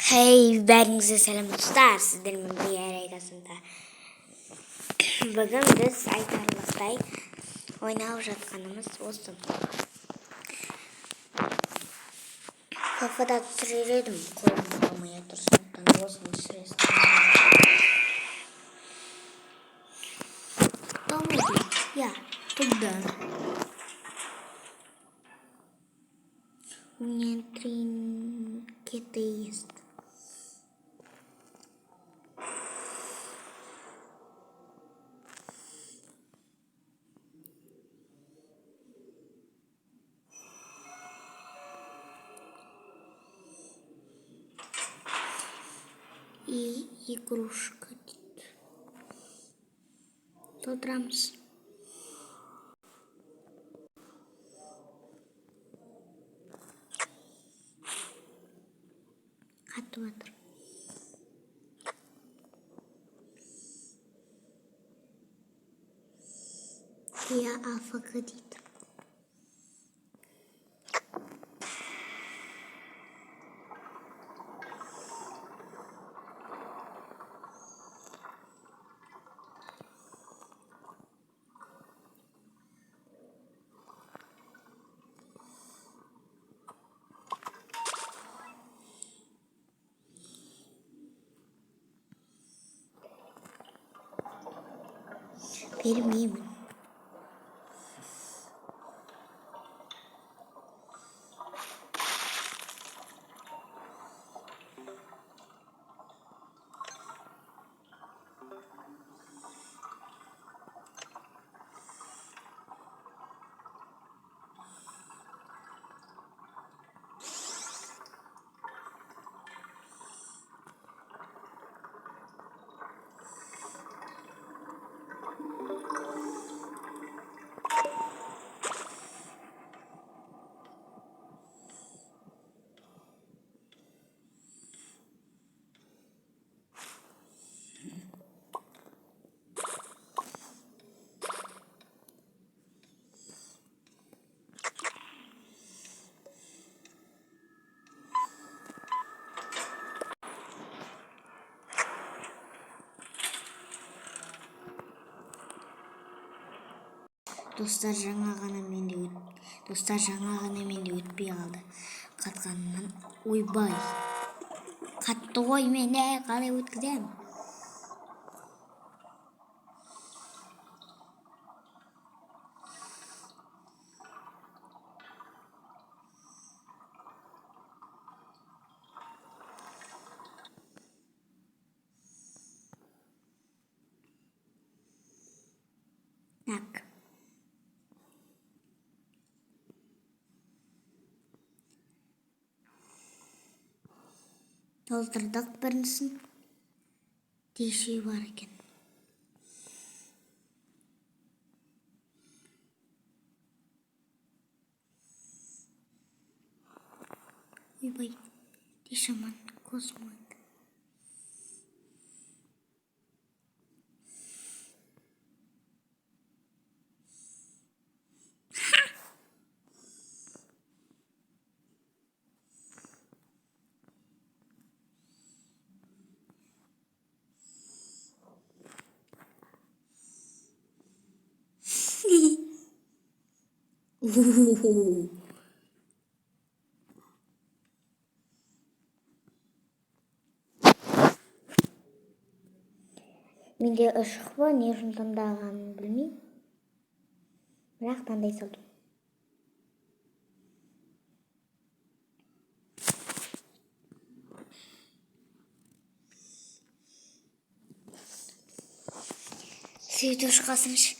Hey, bәріңізге сәлем достар, сіздермен бірге арайдасында. Бүгін біз айтарлықтай ойнап жатқанымыз осы. Кафеда түсірер едім, қолым қалмай тұрсындықтан осыны түсіресін. Толмайды, я, туда. У меня 3 кита есть. И игрушка. Толтырамыз. Қатып жатыр. Я афк дейді. Бермеймін. Достар жаңа ғана менде өтпей қалды. Қатқанынан ойбай. Қатты ғой, мен қалай өткізем? Так. Толтырдық біріншісін. Дешей бар екен. Ойбай, дешаман, космойд. Менде ұшықпы, не үшін таңдағанын білмеймін. Бірақ таңдай салдым. Сөйті шыққасыншы.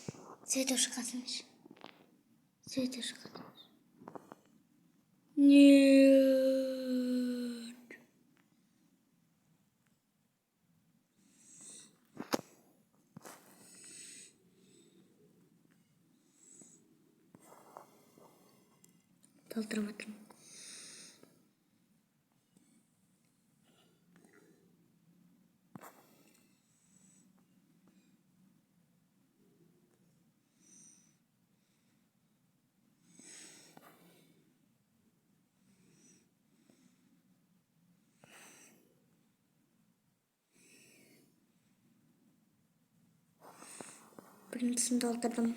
Нет. Толтырып отырмын. Birincisini doldurdum.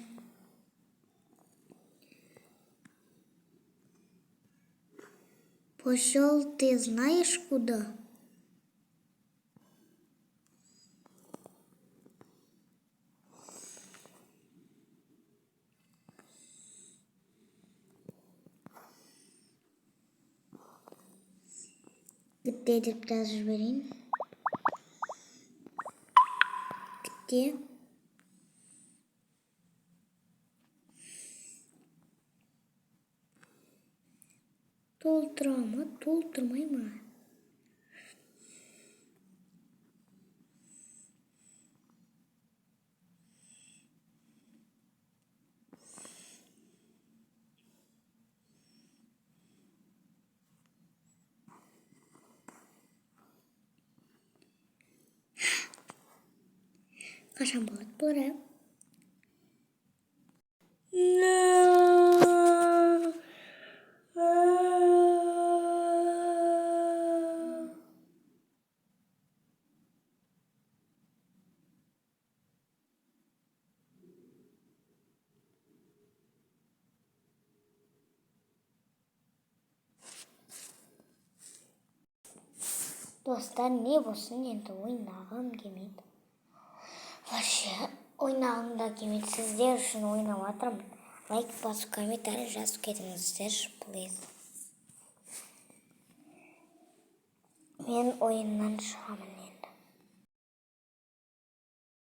Пошел, ты знаешь куда? Где деп жазып жіберейін? Где? Толтыра ма, толтырмай ма? Қашан болады бұлар? Достар, не болсын, енді ойнағым келмейді. Вообще, ойнағым да келмейді. Сіздер үшін ойнап жатырмын. Лайк басып, комментарий жазып кетіңіздерші, плиз. Мен ойыннан шығамын.